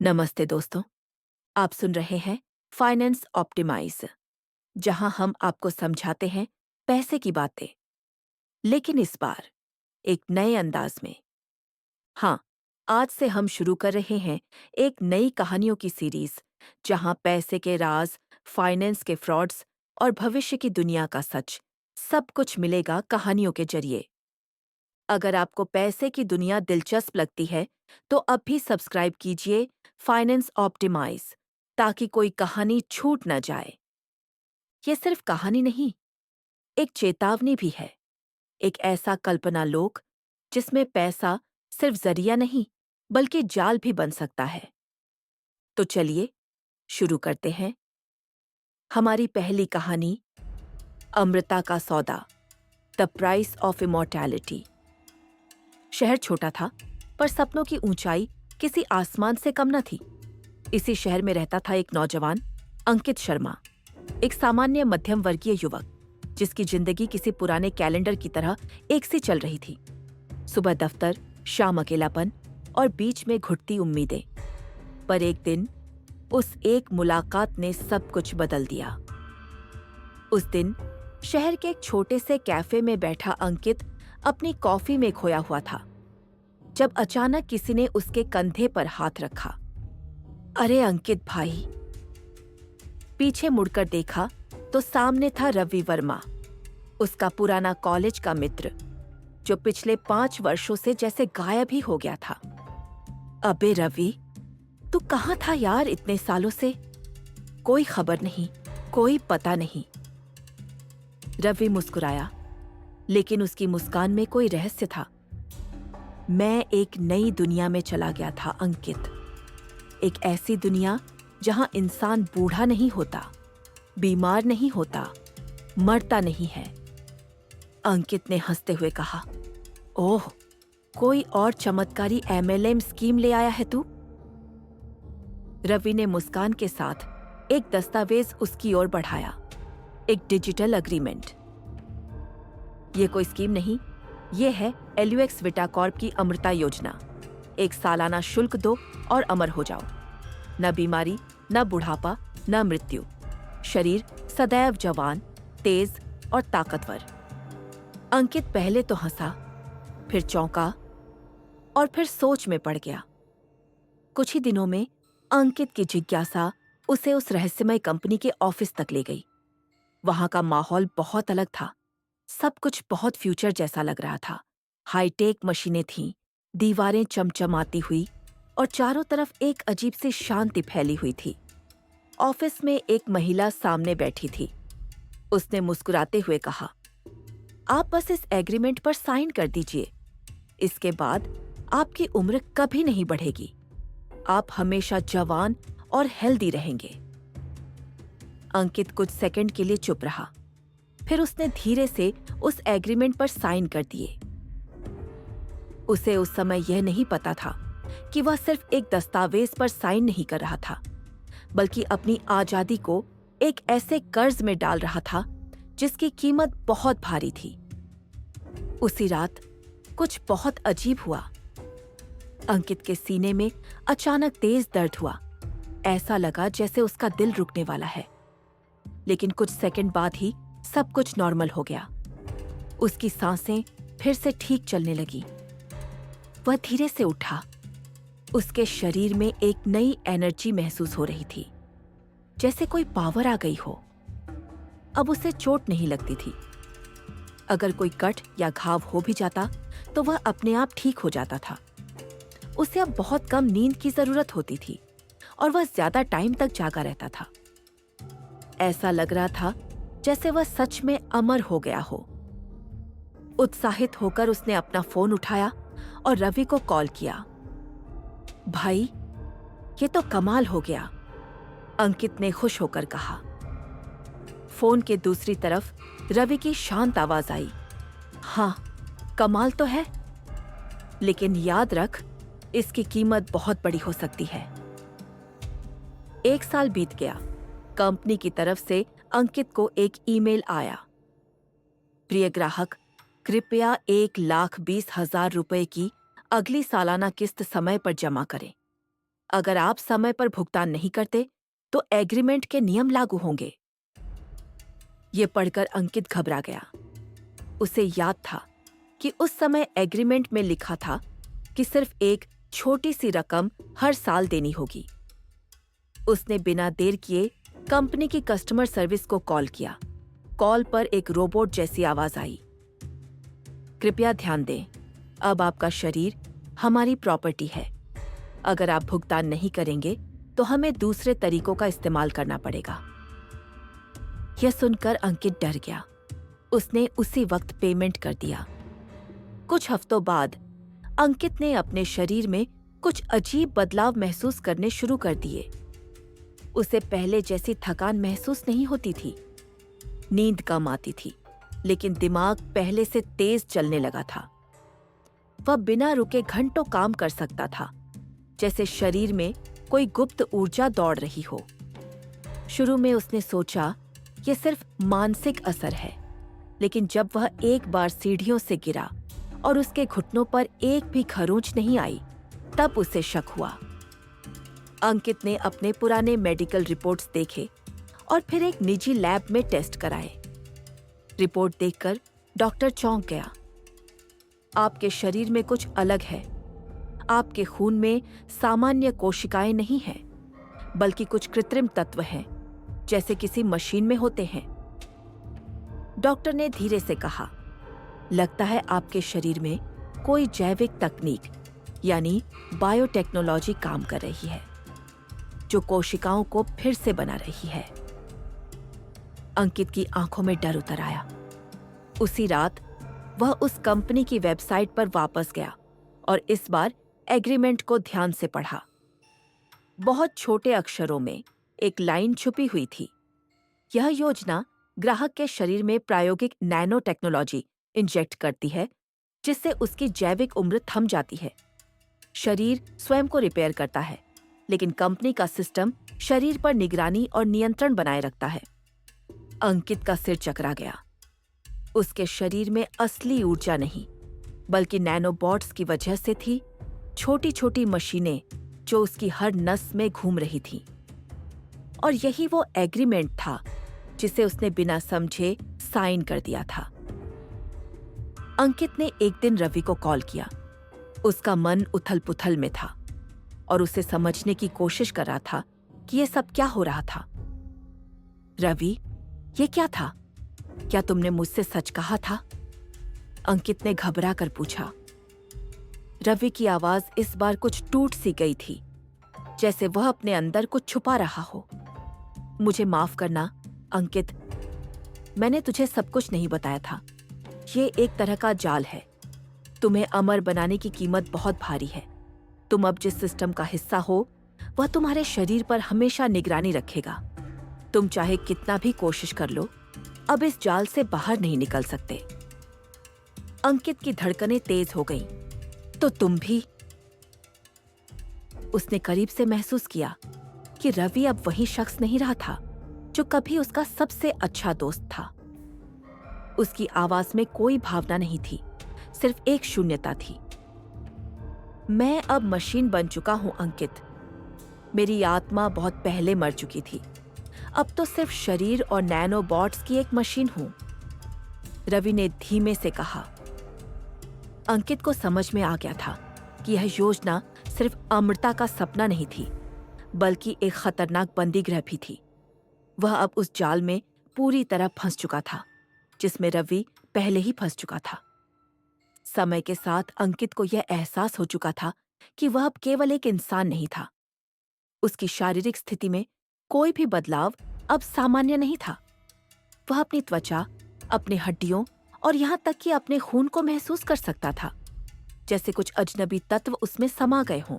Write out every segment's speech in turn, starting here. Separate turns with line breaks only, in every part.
नमस्ते दोस्तों। आप सुन रहे हैं फाइनेंस ऑप्टिमाइज, जहां हम आपको समझाते हैं पैसे की बातें, लेकिन इस बार एक नए अंदाज में। हाँ, आज से हम शुरू कर रहे हैं एक नई कहानियों की सीरीज, जहां पैसे के राज, फाइनेंस के फ्रॉड्स और भविष्य की दुनिया का सच सब कुछ मिलेगा कहानियों के जरिए। अगर आपको पैसे की दुनिया दिलचस्प लगती है, तो अभी सब्सक्राइब कीजिए फाइनेंस ऑप्टिमाइज, ताकि कोई कहानी छूट न जाए। ये सिर्फ कहानी नहीं, एक चेतावनी भी है। एक ऐसा कल्पना लोक जिसमें पैसा सिर्फ जरिया नहीं, बल्कि जाल भी बन सकता है। तो चलिए शुरू करते हैं। हमारी पहली कहानी, अमृता का सौदा, द प्राइस ऑफ इमॉर्टैलिटी। शहर छोटा था, पर सपनों की ऊंचाई किसी आसमान से कम न थी। इसी शहर में रहता था एक नौजवान, अंकित शर्मा, एक सामान्य मध्यम वर्गीय युवक, जिसकी जिंदगी किसी पुराने कैलेंडर की तरह एक सी चल रही थी। सुबह दफ्तर, शाम अकेलापन और बीच में घुटती उम्मीदें। पर एक दिन उस एक मुलाकात ने सब कुछ बदल दिया। उस दिन शहर के एक छोटे से कैफे में बैठा अंकित अपनी कॉफी में खोया हुआ था, जब अचानक किसी ने उसके कंधे पर हाथ रखा। अरे अंकित भाई! पीछे मुड़कर देखा तो सामने था रवि वर्मा, उसका पुराना कॉलेज का मित्र, जो पिछले 5 वर्षों से जैसे गायब ही हो गया था। अबे रवि, तू कहाँ था यार इतने सालों से? कोई खबर नहीं, कोई पता नहीं। रवि मुस्कुराया, लेकिन उसकी मुस्कान में कोई रहस्य था। मैं एक नई दुनिया में चला गया था अंकित। एक ऐसी दुनिया जहां इंसान बूढ़ा नहीं होता, बीमार नहीं होता, मरता नहीं है। अंकित ने हंसते हुए कहा, ओह, कोई और चमत्कारी एमएलएम स्कीम ले आया है तू? रवि ने मुस्कान के साथ एक दस्तावेज उसकी ओर बढ़ाया, एक डिजिटल अग्रीमेंट। ये कोई स्कीम नहीं, ये है एल्यूएक्स विटाकॉर्प की अमृता योजना। एक सालाना शुल्क दो और अमर हो जाओ। न बीमारी, न बुढ़ापा, न मृत्यु। शरीर सदैव जवान, तेज और ताकतवर। अंकित पहले तो हंसा, फिर चौंका और फिर सोच में पड़ गया। कुछ ही दिनों में अंकित की जिज्ञासा उसे उस रहस्यमय कंपनी के ऑफिस तक ले गई। वहां का माहौल बहुत अलग था। सब कुछ बहुत फ्यूचर जैसा लग रहा था। हाईटेक मशीनें थीं, दीवारें चमचमाती हुई और चारों तरफ एक अजीब सी शांति फैली हुई थी। ऑफिस में एक महिला सामने बैठी थी। उसने मुस्कुराते हुए कहा, आप बस इस एग्रीमेंट पर साइन कर दीजिए। इसके बाद आपकी उम्र कभी नहीं बढ़ेगी। आप हमेशा जवान और हेल्दी रहेंगे। अंकित कुछ सेकंड के लिए चुप रहा। फिर उसने धीरे से उस एग्रीमेंट पर साइन कर दिए। उसे उस समय यह नहीं पता था कि वह सिर्फ एक दस्तावेज पर साइन नहीं कर रहा था, बल्कि अपनी आजादी को एक ऐसे कर्ज में डाल रहा था जिसकी कीमत बहुत भारी थी। उसी रात कुछ बहुत अजीब हुआ। अंकित के सीने में अचानक तेज दर्द हुआ। ऐसा लगा जैसे उसका दिल रुकने वाला है। लेकिन कुछ सेकंड बाद ही सब कुछ नॉर्मल हो गया। उसकी सांसें फिर से ठीक चलने लगी। वह धीरे से उठा। उसके शरीर में एक नई एनर्जी महसूस हो रही थी, जैसे कोई पावर आ गई हो। अब उसे चोट नहीं लगती थी। अगर कोई कट या घाव हो भी जाता तो वह अपने आप ठीक हो जाता था। उसे अब बहुत कम नींद की जरूरत होती थी और वह ज्यादा टाइम तक जागा रहता था। ऐसा लग रहा था जैसे वह सच में अमर हो गया हो। उत्साहित होकर उसने अपना फोन उठाया और रवि को कॉल किया। भाई, ये तो कमाल हो गया, अंकित ने खुश होकर कहा। फोन के दूसरी तरफ रवि की शांत आवाज आई, हाँ, कमाल तो है, लेकिन याद रख, इसकी कीमत बहुत बड़ी हो सकती है। 1 साल बीत गया। कंपनी की तरफ से अंकित को एक ईमेल आया। प्रिय ग्राहक, कृपया 1,20,000 रुपए की अगली सालाना किस्त समय पर जमा करें। अगर आप समय पर भुगतान नहीं करते तो एग्रीमेंट के नियम लागू होंगे। ये पढ़कर अंकित घबरा गया। उसे याद था कि उस समय एग्रीमेंट में लिखा था कि सिर्फ एक छोटी सी रकम हर साल देनी होगी। उसने बिना देर किए कंपनी की कस्टमर सर्विस को कॉल किया। कॉल पर एक रोबोट जैसी आवाज आई, कृपया ध्यान दें, अब आपका शरीर हमारी प्रॉपर्टी है। अगर आप भुगतान नहीं करेंगे तो हमें दूसरे तरीकों का इस्तेमाल करना पड़ेगा। यह सुनकर अंकित डर गया। उसने उसी वक्त पेमेंट कर दिया। कुछ हफ्तों बाद अंकित ने अपने शरीर में कुछ अजीब बदलाव महसूस करने शुरू कर दिए। उसे पहले जैसी थकान महसूस नहीं होती थी। नींद कम आती थी, लेकिन दिमाग पहले से तेज चलने लगा था। वह बिना रुके घंटों काम कर सकता था, जैसे शरीर में कोई गुप्त ऊर्जा दौड़ रही हो। शुरू में उसने सोचा ये सिर्फ मानसिक असर है, लेकिन जब वह एक बार सीढ़ियों से गिरा और उसके घुटनों पर एक भी खरोंच नहीं आई, तब उसे शक हुआ। अंकित ने अपने पुराने मेडिकल रिपोर्ट्स देखे और फिर एक निजी लैब में टेस्ट कराए। रिपोर्ट देखकर डॉक्टर चौंक गया। आपके शरीर में कुछ अलग है। आपके खून में सामान्य कोशिकाएं नहीं हैं, बल्कि कुछ कृत्रिम तत्व हैं, जैसे किसी मशीन में होते हैं। डॉक्टर ने धीरे से कहा, लगता है आपके शरीर में कोई जैविक तकनीक यानी बायोटेक्नोलॉजी काम कर रही है, जो कोशिकाओं को फिर से बना रही है। अंकित की आंखों में डर उतर आया। उसी रात वह उस कंपनी की वेबसाइट पर वापस गया और इस बार एग्रीमेंट को ध्यान से पढ़ा। बहुत छोटे अक्षरों में एक लाइन छुपी हुई थी। यह योजना ग्राहक के शरीर में प्रायोगिक नैनो टेक्नोलॉजी इंजेक्ट करती है, जिससे उसकी जैविक उम्र थम जाती है। शरीर स्वयं को रिपेयर करता है, लेकिन कंपनी का सिस्टम शरीर पर निगरानी और नियंत्रण बनाए रखता है। अंकित का सिर चकरा गया। उसके शरीर में असली ऊर्जा नहीं, बल्कि नैनोबॉट्स की वजह से थी, छोटी छोटी मशीनें जो उसकी हर नस में घूम रही थीं। और यही वो एग्रीमेंट था जिसे उसने बिना समझे साइन कर दिया था। अंकित ने एक दिन रवि को कॉल किया। उसका मन उथल-पुथल में था और उसे समझने की कोशिश कर रहा था कि यह सब क्या हो रहा था। रवि, ये क्या था? क्या तुमने मुझसे सच कहा था? अंकित ने घबरा कर पूछा। रवि की आवाज इस बार कुछ टूट सी गई थी, जैसे वह अपने अंदर कुछ छुपा रहा हो। मुझे माफ करना अंकित, मैंने तुझे सब कुछ नहीं बताया था। ये एक तरह का जाल है। तुम्हें अमर बनाने की कीमत बहुत भारी है। तुम अब जिस सिस्टम का हिस्सा हो, वह तुम्हारे शरीर पर हमेशा निगरानी रखेगा। तुम चाहे कितना भी कोशिश कर लो, अब इस जाल से बाहर नहीं निकल सकते। अंकित की धड़कनें तेज हो गईं। तो तुम भी? उसने करीब से महसूस किया कि रवि अब वही शख्स नहीं रहा था जो कभी उसका सबसे अच्छा दोस्त था। उसकी आवाज में कोई भावना नहीं थी, सिर्फ एक शून्यता थी। मैं अब मशीन बन चुका हूं अंकित। मेरी आत्मा बहुत पहले मर चुकी थी। अब तो सिर्फ शरीर और नैनोबॉट्स की एक मशीन हूं, रवि ने धीमे से कहा। अंकित को समझ में आ गया था कि यह योजना सिर्फ अमरता का सपना नहीं थी, बल्कि एक खतरनाक बंदीगृह भी थी। वह अब उस जाल में पूरी तरह फंस चुका था, जिसमें रवि पहले ही फंस चुका था। समय के साथ अंकित को यह एहसास हो चुका था कि वह अब केवल एक इंसान नहीं था। उसकी शारीरिक स्थिति में कोई भी बदलाव अब सामान्य नहीं था। वह अपनी त्वचा, अपनी हड्डियों और यहाँ तक कि अपने खून को महसूस कर सकता था, जैसे कुछ अजनबी तत्व उसमें समा गए हों।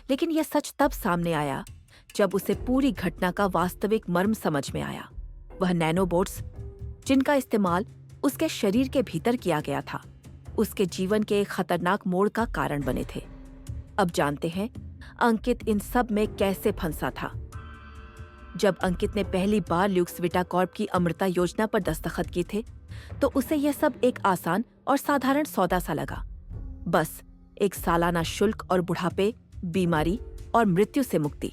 लेकिन यह सच तब सामने आया जब उसे पूरी घटना का वास्तविक मर्म समझ में आया। वह नैनोबोट्स, जिनका इस्तेमाल उसके शरीर के भीतर किया गया था, उसके जीवन के एक खतरनाक मोड़ का कारण बने थे। अब जानते हैं अंकित इन सब में कैसे फंसा था। जब अंकित ने पहली बार ल्यूक्स विटाकॉर्प की अमरता योजना पर दस्तखत किए थे, तो उसे यह सब एक आसान और साधारण सौदा सा लगा। बस एक सालाना शुल्क और बुढ़ापे, बीमारी और मृत्यु से मुक्ति।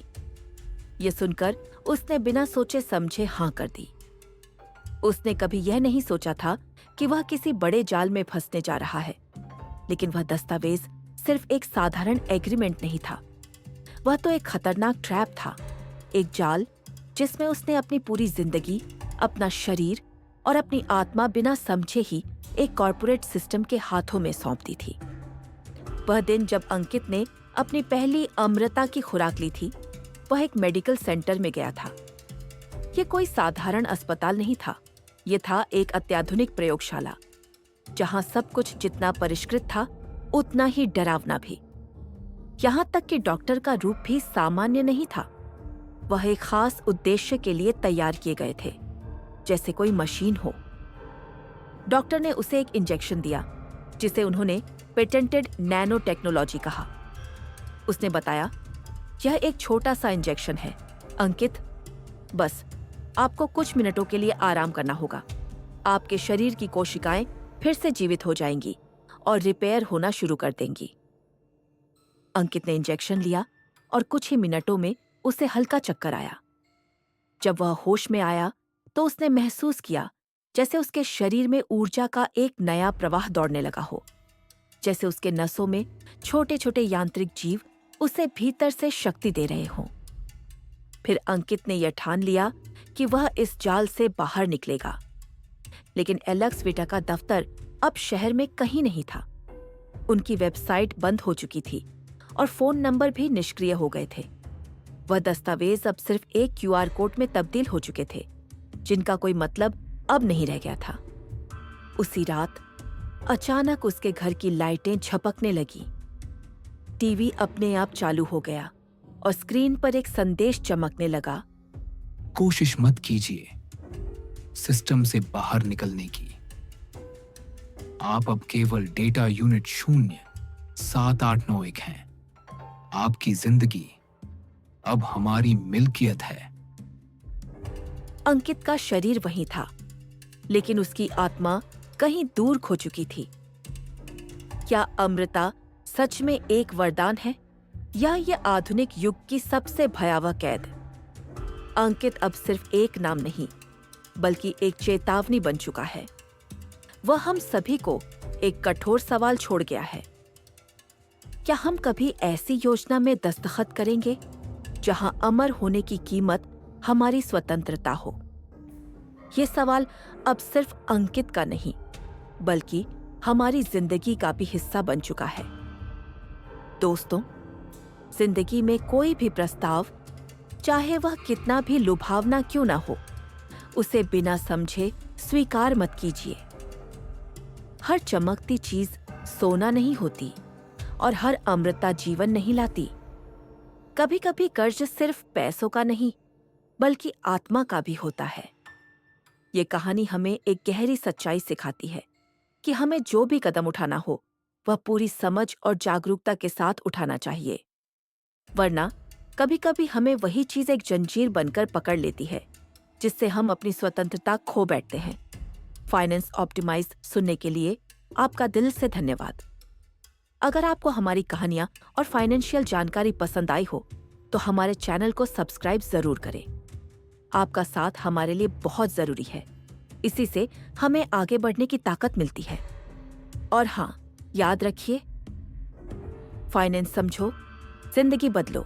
ये सुनकर उसने बिना सोचे समझे हाँ कर दी। उसने कभी यह नहीं सोचा था कि वह किसी बड़े जाल में फंसने जा रहा है, लेकिन वह दस्तावेज सिर्फ एक साधारण एग्रीमेंट नहीं था। वह तो एक खतरनाक ट्रैप था, एक जाल जिसमें उसने अपनी पूरी जिंदगी, अपना शरीर और अपनी आत्मा बिना समझे ही एक कॉर्पोरेट सिस्टम के हाथों में सौंप दी थी। वह दिन जब अंकित ने अपनी पहली अमृता की खुराक ली थी, वह एक मेडिकल सेंटर में गया था। ये कोई साधारण अस्पताल नहीं था, ये था एक अत्याधुनिक प्रयोगशाला, जहां सब कुछ जितना परिष्कृत था उतना ही डरावना भी। यहाँ तक कि डॉक्टर का रूप भी सामान्य नहीं था। वह एक खास उद्देश्य के लिए तैयार किए गए थे, जैसे कोई मशीन हो। डॉक्टर ने उसे एक इंजेक्शन दिया, जिसे उन्होंने पेटेंटेड नैनो टेक्नोलॉजी कहा। उसने बताया, यह एक छोटा सा इंजेक्शन है अंकित, बस आपको कुछ मिनटों के लिए आराम करना होगा। आपके शरीर की कोशिकाएं फिर से जीवित हो जाएंगी और रिपेयर होना शुरू कर देंगी। अंकित ने इंजेक्शन लिया और कुछ ही मिनटों में उसे हल्का चक्कर आया। जब वह होश में आया तो उसने महसूस किया जैसे उसके शरीर में ऊर्जा का एक नया प्रवाह दौड़ने लगा हो, जैसे उसके नसों में छोटे छोटे यांत्रिक जीव उसे भीतर से शक्ति दे रहे हों। फिर अंकित ने यह ठान लिया कि वह इस जाल से बाहर निकलेगा। लेकिन एलेक्स विटा का दफ्तर अब शहर में कहीं नहीं था। उनकी वेबसाइट बंद हो चुकी थी और फोन नंबर भी निष्क्रिय हो गए थे। वह दस्तावेज अब सिर्फ एक क्यूआर कोड में तब्दील हो चुके थे, जिनका कोई मतलब अब नहीं रह गया था। उसी रात अचानक उसके घर की लाइटें झपकने लगी। टीवी अपने आप चालू हो गया और स्क्रीन पर एक संदेश चमकने लगा।
कोशिश मत कीजिए सिस्टम से बाहर निकलने की। आप अब केवल डेटा यूनिट 0789 हैं। आपकी जिंदगी अब हमारी मिल्कियत है।
अंकित का शरीर वहीं था, लेकिन उसकी आत्मा कहीं दूर खो चुकी थी। क्या अमृता सच में एक वरदान है, या ये आधुनिक युग की सबसे भयावह कैद? अंकित अब सिर्फ एक नाम नहीं, बल्कि एक चेतावनी बन चुका है। वह हम सभी को एक कठोर सवाल छोड़ गया है। क्या हम कभी ऐसी योजना में दस्तखत करेंगे जहां अमर होने की कीमत हमारी स्वतंत्रता हो? ये सवाल अब सिर्फ अंकित का नहीं, बल्कि हमारी जिंदगी का भी हिस्सा बन चुका है। दोस्तों, जिंदगी में कोई भी प्रस्ताव, चाहे वह कितना भी लुभावना क्यों ना हो, उसे बिना समझे स्वीकार मत कीजिए। हर चमकती चीज सोना नहीं होती और हर अमृता जीवन नहीं लाती। कभी कभी कर्ज सिर्फ पैसों का नहीं, बल्कि आत्मा का भी होता है। ये कहानी हमें एक गहरी सच्चाई सिखाती है कि हमें जो भी कदम उठाना हो, वह पूरी समझ और जागरूकता के साथ उठाना चाहिए, वरना कभी कभी हमें वही चीज एक जंजीर बनकर पकड़ लेती है, जिससे हम अपनी स्वतंत्रता खो बैठते हैं। फाइनेंस ऑप्टिमाइज सुनने के लिए आपका दिल से धन्यवाद। अगर आपको हमारी कहानियां और फाइनेंशियल जानकारी पसंद आई हो, तो हमारे चैनल को सब्सक्राइब जरूर करें। आपका साथ हमारे लिए बहुत जरूरी है। इसी से हमें आगे बढ़ने की ताकत मिलती है। और हाँ, याद रखिए, फाइनेंस समझो, जिंदगी बदलो।